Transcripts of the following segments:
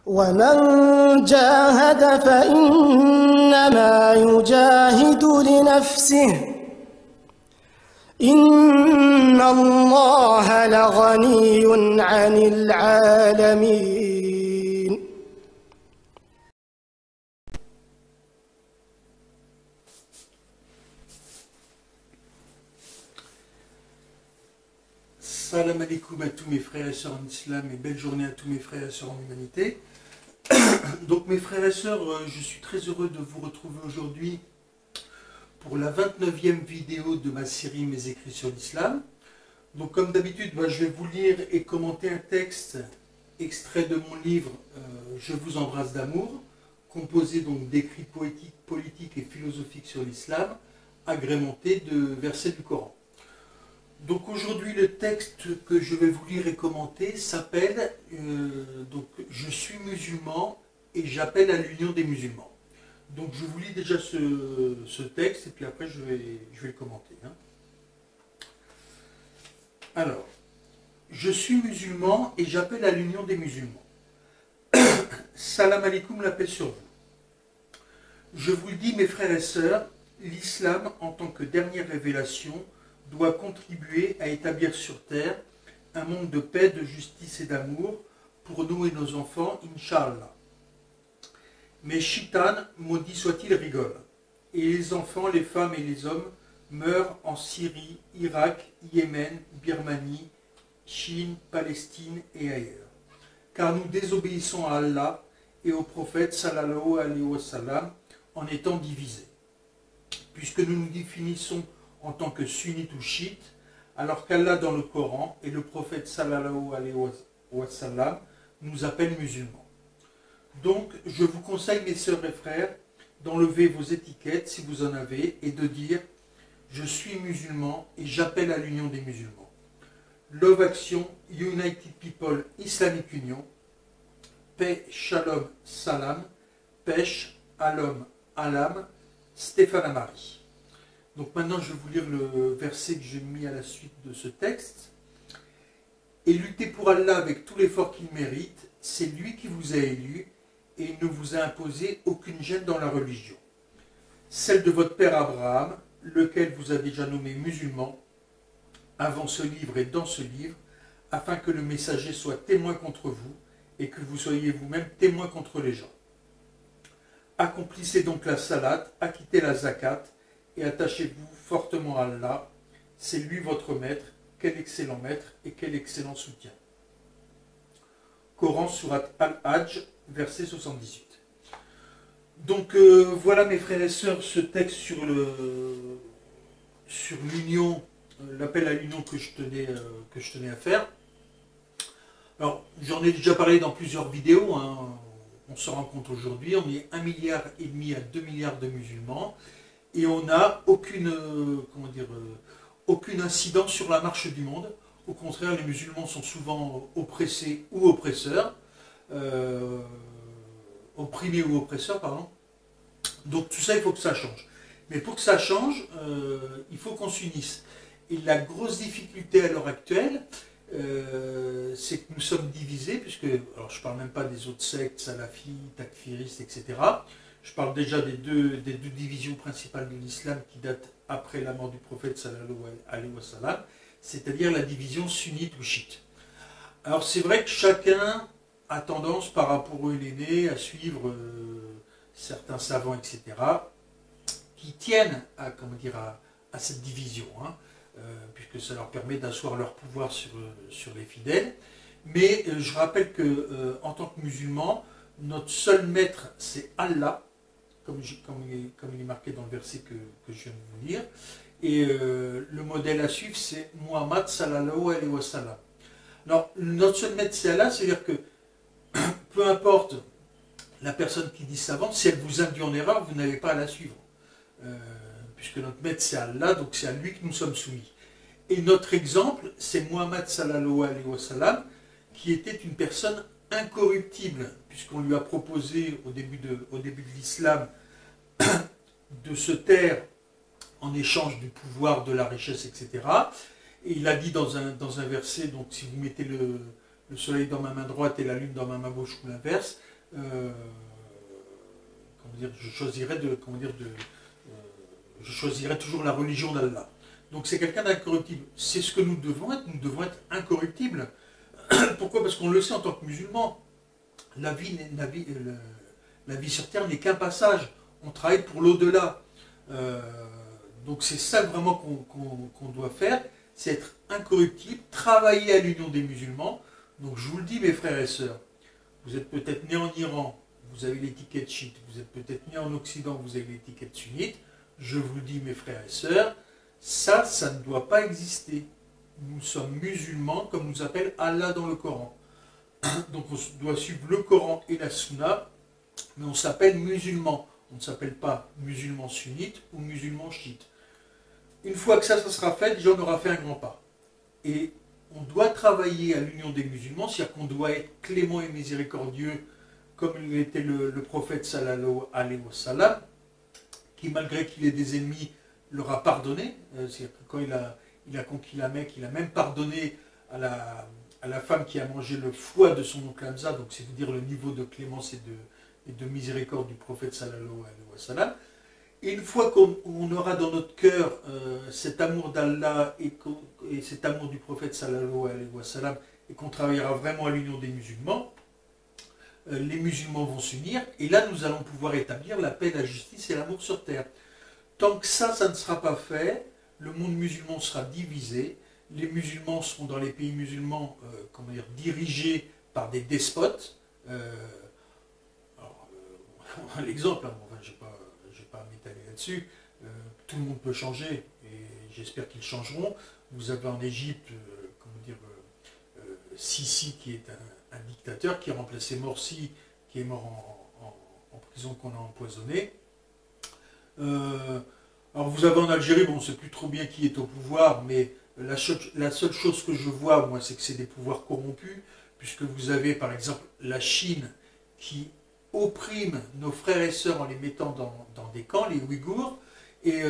ومن جاهد فإنما يجاهد لنفسه إن الله لغني عن العالمين. Salam alaikum à tous mes frères et sœurs en islam et belle journée à tous mes frères et sœurs en humanité. Donc mes frères et sœurs, je suis très heureux de vous retrouver aujourd'hui pour la 29e vidéo de ma série Mes écrits sur l'islam. Donc comme d'habitude, je vais vous lire et commenter un texte extrait de mon livre Je vous embrasse d'amour, composé donc d'écrits poétiques, politiques et philosophiques sur l'islam, agrémenté de versets du Coran. Donc aujourd'hui le texte que je vais vous lire et commenter s'appelle donc Je suis musulman et j'appelle à l'union des musulmans. Donc je vous lis déjà ce texte et puis après je vais le commenter. Alors, je suis musulman et j'appelle à l'union des musulmans. Salam alaikum, la paix sur vous. Je vous le dis mes frères et sœurs, l'islam en tant que dernière révélation doit contribuer à établir sur terre un monde de paix, de justice et d'amour pour nous et nos enfants, Inch'Allah. Mais Shaitan, maudit soit-il, rigole. Et les enfants, les femmes et les hommes meurent en Syrie, Irak, Yémen, Birmanie, Chine, Palestine et ailleurs. Car nous désobéissons à Allah et au prophète sallallahu alayhi wa sallam en étant divisés. Puisque nous nous définissons en tant que sunnites ou chiites, alors qu'Allah dans le Coran et le prophète sallallahu alayhi wa sallam nous appellent musulmans. Donc, je vous conseille, mes sœurs et frères, d'enlever vos étiquettes, si vous en avez, et de dire « Je suis musulman et j'appelle à l'union des musulmans ». Love Action, United People Islamic Union, paix, shalom, salam, pêche, alom, alam, Stéphane Amari. Donc maintenant, je vais vous lire le verset que j'ai mis à la suite de ce texte. « Et luttez pour Allah avec tout l'effort qu'il mérite, c'est lui qui vous a élu et il ne vous a imposé aucune gêne dans la religion. Celle de votre père Abraham, lequel vous a déjà nommé musulman, avant ce livre et dans ce livre, afin que le messager soit témoin contre vous et que vous soyez vous-même témoin contre les gens. Accomplissez donc la salat, acquittez la zakat, et attachez-vous fortement à Allah, c'est lui votre maître, quel excellent maître et quel excellent soutien. » Coran, Surat Al-Hajj, verset 78. Donc voilà mes frères et sœurs, ce texte sur l'union, l'appel à l'union que je tenais à faire. Alors j'en ai déjà parlé dans plusieurs vidéos, on se rend compte aujourd'hui, on est 1,5 milliard à 2 milliards de musulmans, et on n'a aucune incidence sur la marche du monde. Au contraire, les musulmans sont souvent oppressés ou oppresseurs, opprimés ou oppresseurs, pardon. Donc tout ça, il faut que ça change. Mais pour que ça change, il faut qu'on s'unisse. Et la grosse difficulté à l'heure actuelle, c'est que nous sommes divisés, puisque, alors je ne parle même pas des autres sectes, salafis, takfiristes, etc. Je parle déjà des deux divisions principales de l'islam qui datent après la mort du prophète sallallahu alayhi wa sallam, c'est-à-dire la division sunnite ou chiite. Alors c'est vrai que chacun a tendance, par rapport aux l'aîné, à suivre certains savants, etc., qui tiennent à cette division, puisque ça leur permet d'asseoir leur pouvoir sur les fidèles. Mais je rappelle que en tant que musulmans, notre seul maître, c'est Allah, comme il est marqué dans le verset que je viens de vous lire. Et le modèle à suivre, c'est Muhammad sallallahu alayhi wa sallam. Alors, notre seul maître, c'est Allah, c'est-à-dire que peu importe la personne qui dit savant, si elle vous induit en erreur, vous n'avez pas à la suivre. Puisque notre maître, c'est Allah, donc c'est à lui que nous sommes soumis. Et notre exemple, c'est Muhammad sallallahu alayhi wa sallam, qui était une personne incorruptible, puisqu'on lui a proposé au début de l'islam de se taire en échange du pouvoir, de la richesse, etc. Et il a dit dans un verset, donc si vous mettez le soleil dans ma main droite et la lune dans ma main gauche ou l'inverse, je choisirais toujours la religion d'Allah. Donc c'est quelqu'un d'incorruptible. C'est ce que nous devons être incorruptibles. Pourquoi? Parce qu'on le sait en tant que musulmans, la vie sur terre n'est qu'un passage. On travaille pour l'au-delà. Donc c'est ça vraiment qu'on doit faire, c'est être incorruptible, travailler à l'union des musulmans. Donc je vous le dis mes frères et sœurs, vous êtes peut-être nés en Iran, vous avez l'étiquette chiite, vous êtes peut-être nés en Occident, vous avez l'étiquette sunnite. Je vous le dis mes frères et sœurs, ça ne doit pas exister. Nous sommes musulmans comme nous appelle Allah dans le Coran. Donc on doit suivre le Coran et la Sunna, mais on s'appelle musulmans. On ne s'appelle pas musulman sunnite ou musulman chiite. Une fois que ça sera fait, déjà on aura fait un grand pas. Et on doit travailler à l'union des musulmans, c'est-à-dire qu'on doit être clément et miséricordieux, comme il était le prophète sallallahu alayhi wa sallam, qui malgré qu'il ait des ennemis, leur a pardonné. C'est-à-dire que quand il a conquis la Mecque, il a même pardonné à la femme qui a mangé le foie de son oncle Hamza, donc c'est dire le niveau de clémence et de miséricorde du prophète sallallahu alayhi wa sallam. Et une fois qu'on aura dans notre cœur cet amour d'Allah et cet amour du prophète sallallahu alayhi wa sallam, et qu'on travaillera vraiment à l'union des musulmans, les musulmans vont s'unir, et là nous allons pouvoir établir la paix, la justice et l'amour sur terre. Tant que ça ne sera pas fait, le monde musulman sera divisé, les musulmans seront dans les pays musulmans dirigés par des despotes. L'exemple, hein, enfin, je ne vais pas m'étaler là-dessus, tout le monde peut changer, et j'espère qu'ils changeront. Vous avez en Égypte, Sisi qui est un dictateur, qui a remplacé Morsi, qui est mort en prison, qu'on a empoisonné. Alors vous avez en Algérie, bon, on ne sait plus trop bien qui est au pouvoir, mais la seule chose que je vois, moi, c'est que c'est des pouvoirs corrompus, puisque vous avez par exemple la Chine qui opprime nos frères et sœurs en les mettant dans des camps, les Ouïghours, et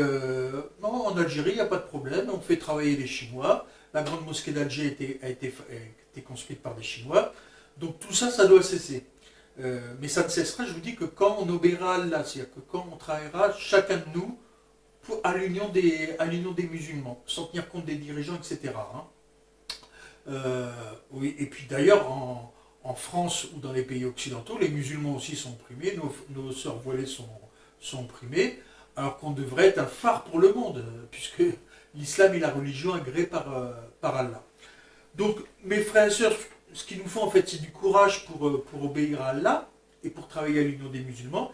non, en Algérie, il n'y a pas de problème, on fait travailler les Chinois, la grande mosquée d'Alger a été construite par des Chinois, donc tout ça, ça doit cesser. Mais ça ne cessera, je vous dis, que quand on obéira à Allah, c'est-à-dire que quand on travaillera, chacun de nous, à l'union des musulmans, sans tenir compte des dirigeants, etc. Oui, et puis d'ailleurs, en France ou dans les pays occidentaux, les musulmans aussi sont opprimés, nos sœurs voilées sont opprimées, alors qu'on devrait être un phare pour le monde, puisque l'islam est la religion agréée par Allah. Donc, mes frères et sœurs, ce qu'il nous faut en fait, c'est du courage pour obéir à Allah et pour travailler à l'union des musulmans.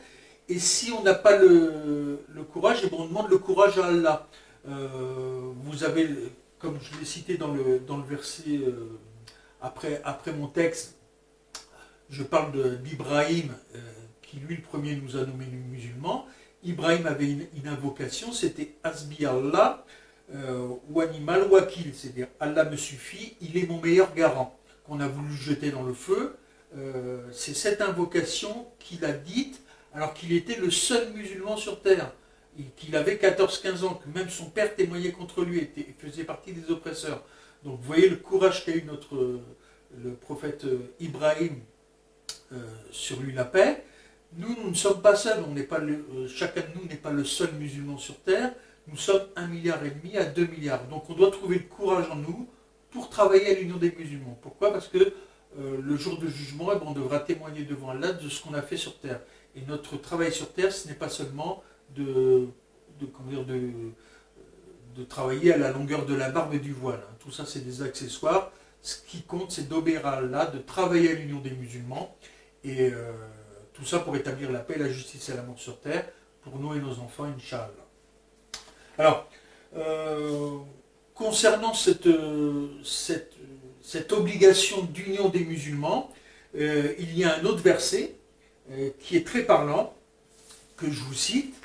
Et si on n'a pas le courage, et bon, on demande le courage à Allah. Vous avez, comme je l'ai cité dans le verset après mon texte, je parle d'Ibrahim, qui lui le premier nous a nommés musulmans. Ibrahim avait une invocation, c'était Hasbi Allah, ou animal wakil, c'est-à-dire Allah me suffit, il est mon meilleur garant, qu'on a voulu jeter dans le feu. C'est cette invocation qu'il a dite, alors qu'il était le seul musulman sur terre, et qu'il avait 14-15 ans, que même son père témoignait contre lui, et faisait partie des oppresseurs. Donc vous voyez le courage qu'a eu le prophète Ibrahim, sur lui la paix. Nous ne sommes pas seuls, chacun de nous n'est pas le seul musulman sur terre, nous sommes 1,5 milliard à 2 milliards. Donc on doit trouver le courage en nous pour travailler à l'union des musulmans. Pourquoi? Parce que le jour de jugement, on devra témoigner devant Allah de ce qu'on a fait sur terre. Et notre travail sur terre, ce n'est pas seulement de travailler à la longueur de la barbe et du voile. Tout ça, c'est des accessoires. Ce qui compte, c'est d'obéir à Allah, de travailler à l'union des musulmans. Et tout ça pour établir la paix, la justice et l'amour sur terre, pour nous et nos enfants, Inch'Allah. Alors, concernant cette obligation d'union des musulmans, il y a un autre verset qui est très parlant, que je vous cite.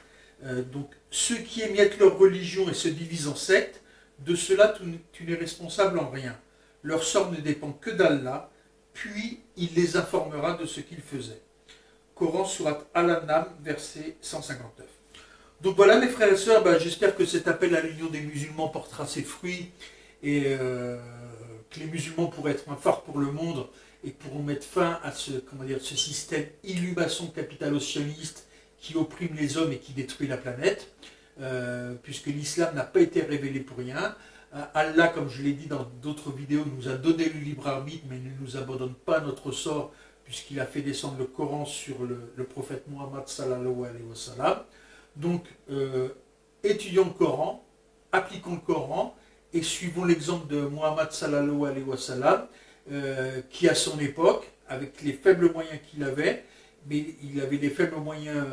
Donc, ceux qui émiettent leur religion et se divisent en sectes, de cela tu n'es responsable en rien. Leur sort ne dépend que d'Allah, puis il les informera de ce qu'ils faisaient. Coran, sourate Al-An'am, verset 159. Donc voilà mes frères et sœurs, j'espère que cet appel à l'union des musulmans portera ses fruits et que les musulmans pourraient être un phare pour le monde et pourront mettre fin à ce, comment dire, ce système illumination capitalo-sioniste qui opprime les hommes et qui détruit la planète, puisque l'islam n'a pas été révélé pour rien. Allah, comme je l'ai dit dans d'autres vidéos, nous a donné le libre arbitre, mais il ne nous abandonne pas notre sort, puisqu'il a fait descendre le Coran sur le prophète Muhammad sallallahu alayhi wa sallam. Donc, étudions le Coran, appliquons le Coran, et suivons l'exemple de Muhammad sallallahu alayhi wa sallam, qui à son époque, avec les faibles moyens qu'il avait, mais il avait des faibles moyens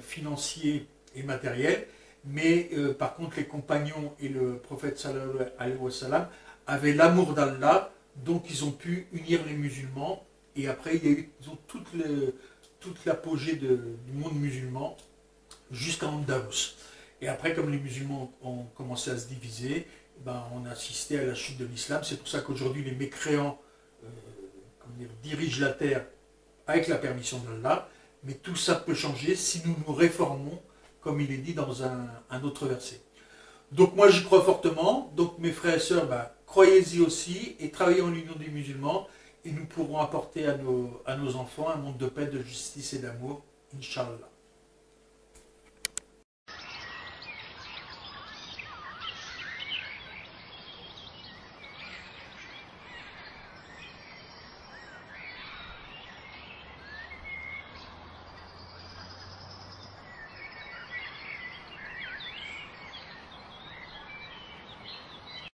financiers et matériels, mais par contre les compagnons et le prophète sallallahu alayhi wa sallam avaient l'amour d'Allah, donc ils ont pu unir les musulmans, et après ils ont toute l'apogée du monde musulman jusqu'à Andalous. Et après, comme les musulmans ont commencé à se diviser, ben, on a assisté à la chute de l'islam. C'est pour ça qu'aujourd'hui les mécréants dirigent la terre avec la permission d'Allah, mais tout ça peut changer si nous nous réformons, comme il est dit dans un autre verset. Donc moi j'y crois fortement, donc mes frères et sœurs, croyez-y aussi, et travaillez en l'union des musulmans, et nous pourrons apporter à nos enfants un monde de paix, de justice et d'amour, Inch'Allah.